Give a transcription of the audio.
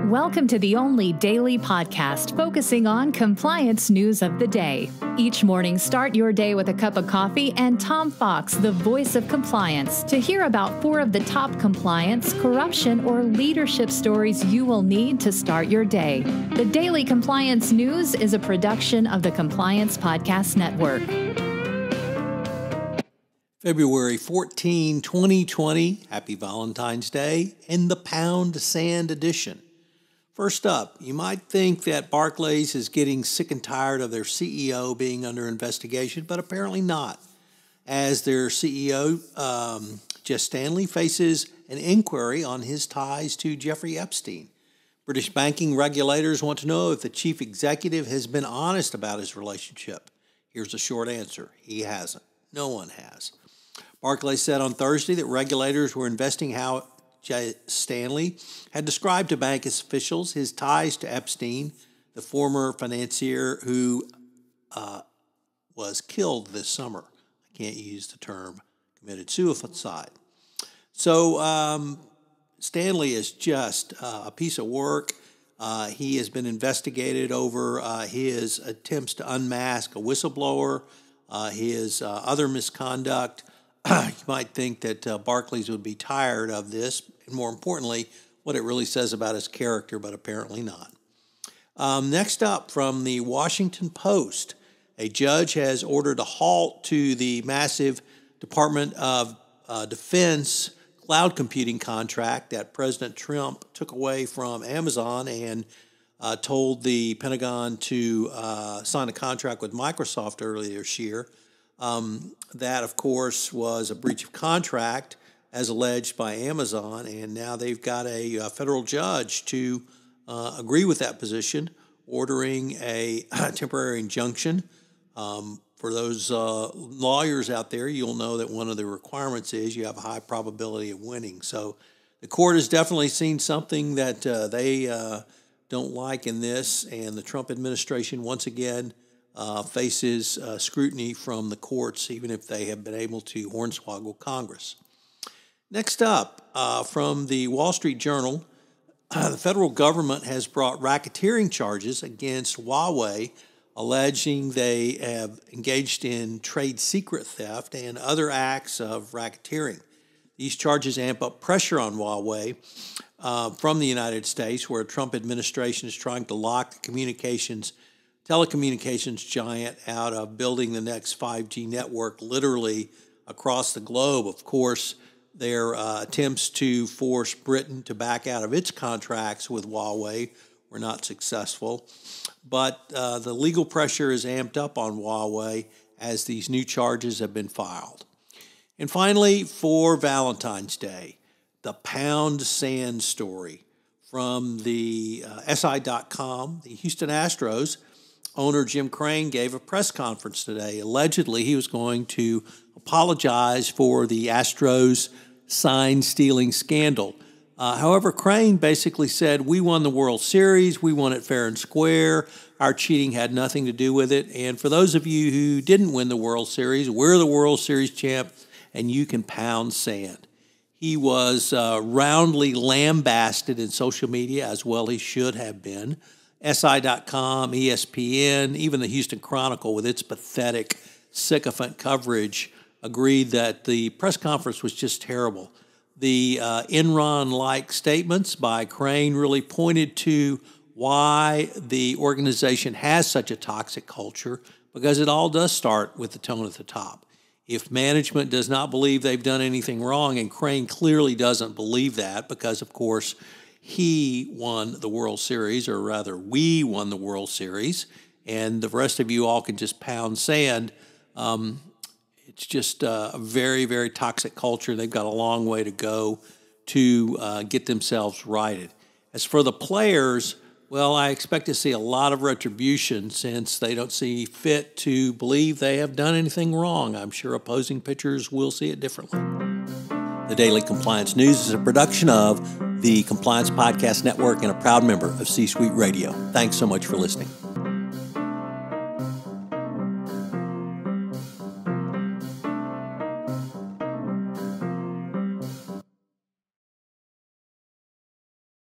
Welcome to the only daily podcast focusing on compliance news of the day. Each morning, start your day with a cup of coffee and Tom Fox, the voice of compliance, to hear about 4 of the top compliance, corruption, or leadership stories you will need to start your day. The Daily Compliance News is a production of the Compliance Podcast Network. February 14, 2020, Happy Valentine's Day, and the Pound Sand edition. First up, you might think that Barclays is getting sick and tired of their CEO being under investigation, but apparently not, as their CEO, Jess Stanley, faces an inquiry on his ties to Jeffrey Epstein. British banking regulators want to know if the chief executive has been honest about his relationship. Here's a short answer. He hasn't. No one has. Barclays said on Thursday that regulators were investigating how Stanley had described to bank officials his ties to Epstein, the former financier who was killed this summer. I can't use the term committed suicide. So Stanley is just a piece of work. He has been investigated over his attempts to unmask a whistleblower, his other misconduct. You might think that Barclays would be tired of this, and more importantly, what it really says about his character, but apparently not. Next up, from the Washington Post, a judge has ordered a halt to the massive Department of Defense cloud computing contract that President Trump took away from Amazon and told the Pentagon to sign a contract with Microsoft earlier this year. That, of course, was a breach of contract as alleged by Amazon, and now they've got a federal judge to agree with that position, ordering a temporary injunction. For those lawyers out there, you'll know that one of the requirements is you have a high probability of winning. So the court has definitely seen something that they don't like in this, and the Trump administration, once again, faces scrutiny from the courts, even if they have been able to hornswoggle Congress. Next up, from the Wall Street Journal, the federal government has brought racketeering charges against Huawei, alleging they have engaged in trade secret theft and other acts of racketeering. These charges amp up pressure on Huawei from the United States, where the Trump administration is trying to lock the telecommunications giant out of building the next 5G network literally across the globe. Of course, their attempts to force Britain to back out of its contracts with Huawei were not successful. But the legal pressure is amped up on Huawei as these new charges have been filed. And finally, for Valentine's Day, the Pound Sand story from the SI.com, the Houston Astros. Owner Jim Crane gave a press conference today. Allegedly, he was going to apologize for the Astros sign-stealing scandal. However, Crane basically said, we won the World Series, we won it fair and square, our cheating had nothing to do with it, and for those of you who didn't win the World Series, we're the World Series champ, and you can pound sand. He was roundly lambasted in social media, as well he should have been. SI.com, ESPN, even the Houston Chronicle, with its pathetic, sycophant coverage, agreed that the press conference was just terrible. The Enron-like statements by Crane really pointed to why the organization has such a toxic culture, because it all does start with the tone at the top. If management does not believe they've done anything wrong, and Crane clearly doesn't believe that because, of course, he won the World Series, or rather, we won the World Series, and the rest of you all can just pound sand. It's just a very, very toxic culture. They've got a long way to go to get themselves righted. As for the players, well, I expect to see a lot of retribution since they don't see fit to believe they have done anything wrong. I'm sure opposing pitchers will see it differently. The Daily Compliance News is a production of the Compliance Podcast Network and a proud member of C-Suite Radio. Thanks so much for listening.